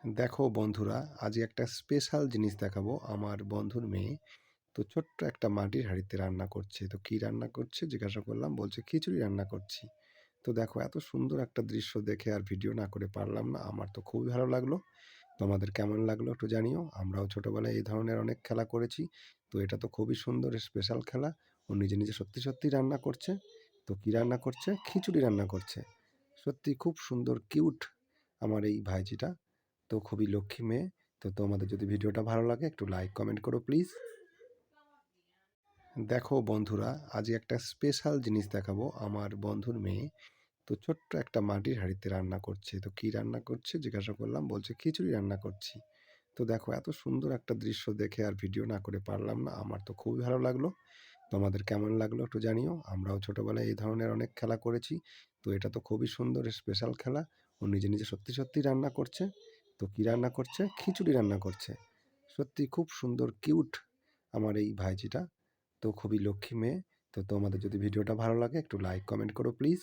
দেখো বন্ধুরা, আজ একটা স্পেশাল জিনিস দেখাবো। আমার বন্ধুর মেয়ে তো ছোট্ট একটা মাটির হাঁড়িতে রান্না করছে। তো কি রান্না করছে জিজ্ঞাসা করলাম, বলছে খিচুড়ি রান্না করছি। তো দেখো, এত সুন্দর একটা দৃশ্য দেখে আর ভিডিও না করে পারলাম না। আমার তো খুবই ভালো লাগলো। তোমাদের কেমন লাগলো একটু জানিও। আমরাও ছোটবেলায় এই ধরনের অনেক খেলা করেছি। তো এটা তো খুবই সুন্দর স্পেশাল খেলা। ও নিজে নিজে সত্যি সত্যি রান্না করছে। তো কি রান্না করছে? খিচুড়ি রান্না করছে। সত্যি খুব সুন্দর কিউট আমার এই ভাইজিটা। তো খুবই লক্ষ্মী মেয়ে। তো তোমাদের যদি ভিডিওটা ভালো লাগে একটু লাইক কমেন্ট করো প্লিজ। দেখো বন্ধুরা, আজ একটা স্পেশাল জিনিস দেখাবো। আমার বন্ধুর মেয়ে তো ছোট্ট একটা মাটির হাঁড়িতে রান্না করছে। তো কি রান্না করছে জিজ্ঞাসা করলাম, বলছে খিচুড়ি রান্না করছি। তো দেখো, এত সুন্দর একটা দৃশ্য দেখে আর ভিডিও না করে পারলাম না। আমার তো খুবই ভালো লাগলো। তোমাদের কেমন লাগলো একটু জানিও। আমরাও ছোটবেলায় এই ধরনের অনেক খেলা করেছি। তো এটা তো খুবই সুন্দর স্পেশাল খেলা। ও নিজে নিজে সত্যি সত্যি রান্না করছে। তো কি রান্না করছে? খিচুড়ি রান্না করছে। সত্যি খুব সুন্দর কিউট আমার এই ভাইজিটা। তো খুবই লক্ষ্মী মেয়ে। তো তোমাদের যদি ভিডিওটা ভালো লাগে একটু লাইক কমেন্ট করো প্লিজ।